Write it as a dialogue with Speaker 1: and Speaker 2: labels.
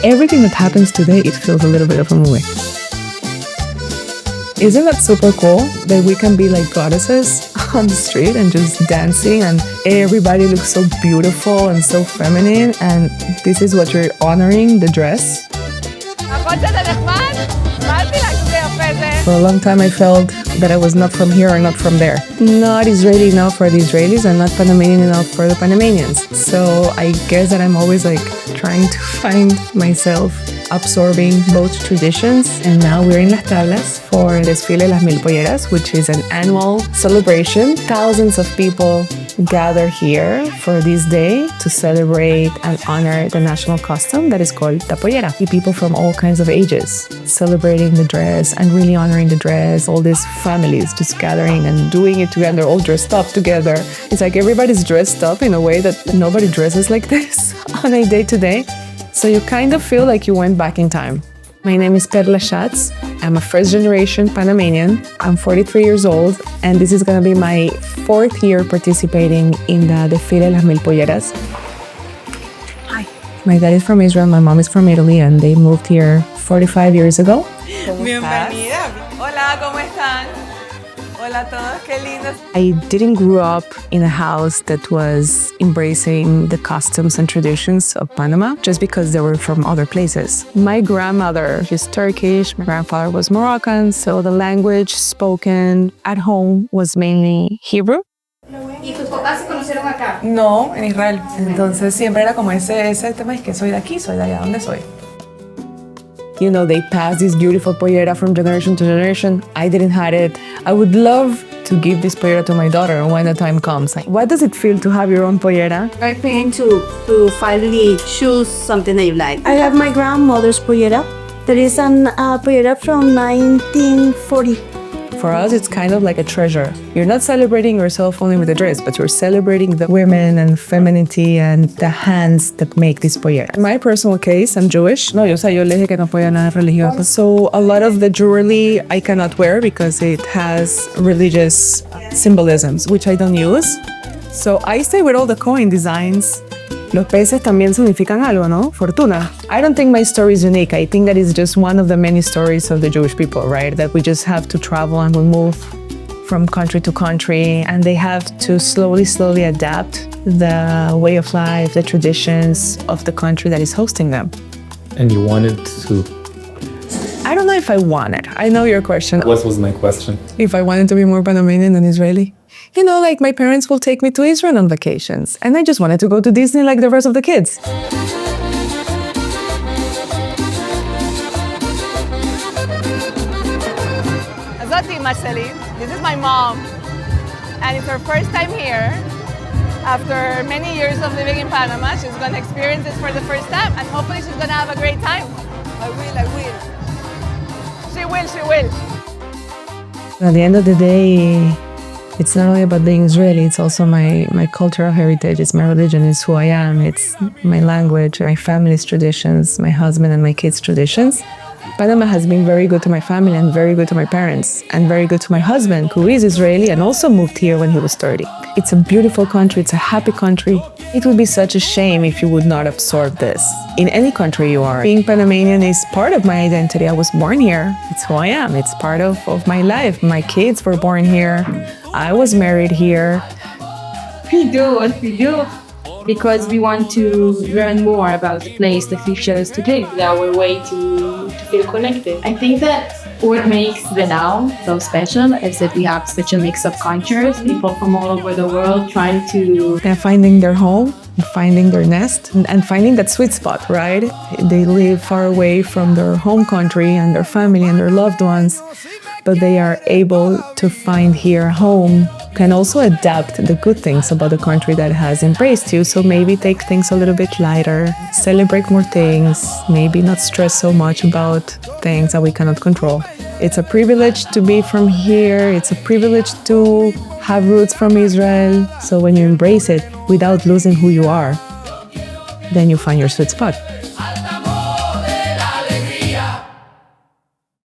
Speaker 1: everything that happens today, it feels a little bit of a movie. Isn't that super cool that we can be like goddesses on the street and just dancing and everybody looks so beautiful and so feminine, and this is what you're honoring, the dress? For a long time I felt that I was not from here or not from there. Not Israeli enough for the Israelis and not Panamanian enough for the Panamanians. So I guess that I'm always like trying to find myself absorbing both traditions. And now we're in Las Tablas for Desfile Las Mil Polleras, which is an annual celebration. Thousands of people gather here for this day to celebrate and honor the national costume that is called the Pollera. People from all kinds of ages celebrating the dress and really honoring the dress. All these families just gathering and doing it together, all dressed up together. It's like everybody's dressed up in a way that nobody dresses like this on a day-to-day. So you kind of feel like you went back in time. My name is Perla Schatz. I'm a first-generation Panamanian. I'm 43 years old, and this is going to be my 4th year participating in the Desfile Las Mil Polleras. Hi. My dad is from Israel, my mom is from Italy, and they moved here 45 years ago.
Speaker 2: Bienvenida. Hola, ¿cómo están? Hola a todos, qué lindos.
Speaker 1: I didn't grow up in a house that was embracing the customs and traditions of Panama just because they were from other places. My grandmother is Turkish, my grandfather was Moroccan, so the language spoken at home was mainly Hebrew.
Speaker 3: ¿Y tus papás se conocieron acá?
Speaker 2: No, en Israel. Entonces siempre era como ese tema, es que soy de aquí, soy de allá, ¿dónde soy?
Speaker 1: You know, they pass this beautiful pollera from generation to generation. I didn't have it. I would love to give this pollera to my daughter when the time comes. What does it feel to have your own pollera?
Speaker 3: I think to finally choose something that you like. I have my grandmother's pollera. There is an pollera from 1940.
Speaker 1: For us, it's kind of like a treasure. You're not celebrating yourself only with the dress, but you're celebrating the women and femininity and the hands that make this pollera. In my personal case, I'm Jewish. No, yo le dije que no podía nada religioso. So a lot of the jewelry I cannot wear because it has religious symbolisms, which I don't use. So I stay with all the coin designs. Los peces también significan algo, ¿no? Fortuna. I don't think my story is unique. I think that is just one of the many stories of the Jewish people, right? That we just have to travel and we move from country to country, and they have to slowly adapt the way of life, the traditions of the country that is hosting them.
Speaker 4: And you wanted to?
Speaker 1: I don't know if I wanted. I know your question.
Speaker 4: What was my question?
Speaker 1: If I wanted to be more Panamanian than Israeli. You know, like my parents will take me to Israel on vacations, and I just wanted to go to Disney like the rest of the kids.
Speaker 2: Azati Marceli, this is my mom, and it's her first time here. After many years of living in Panama, she's going to experience this for the first time, and hopefully she's going to have a great time. I will. She will.
Speaker 1: At the end of the day, it's not only about being Israeli, it's also my cultural heritage, it's my religion, it's who I am, it's my language, my family's traditions, my husband and my kids' traditions. Panama has been very good to my family and very good to my parents and very good to my husband, who is Israeli and also moved here when he was 30. It's a beautiful country, it's a happy country. It would be such a shame if you would not absorb this. In any country you are. Being Panamanian is part of my identity. I was born here. It's who I am. It's part of my life. My kids were born here. I was married here.
Speaker 5: We do what we do because we want to learn more about the place, the features today. Our way to feel connected. I think that what makes the now so special is that we have such a mix of cultures, people from all over the world trying to...
Speaker 1: They're finding their home, finding their nest, and finding that sweet spot, right? They live far away from their home country and their family and their loved ones, but they are able to find here home, can also adapt the good things about the country that has embraced you. So maybe take things a little bit lighter, celebrate more things, maybe not stress so much about things that we cannot control. It's a privilege to be from here. It's a privilege to have roots from Israel. So when you embrace it without losing who you are, then you find your sweet spot.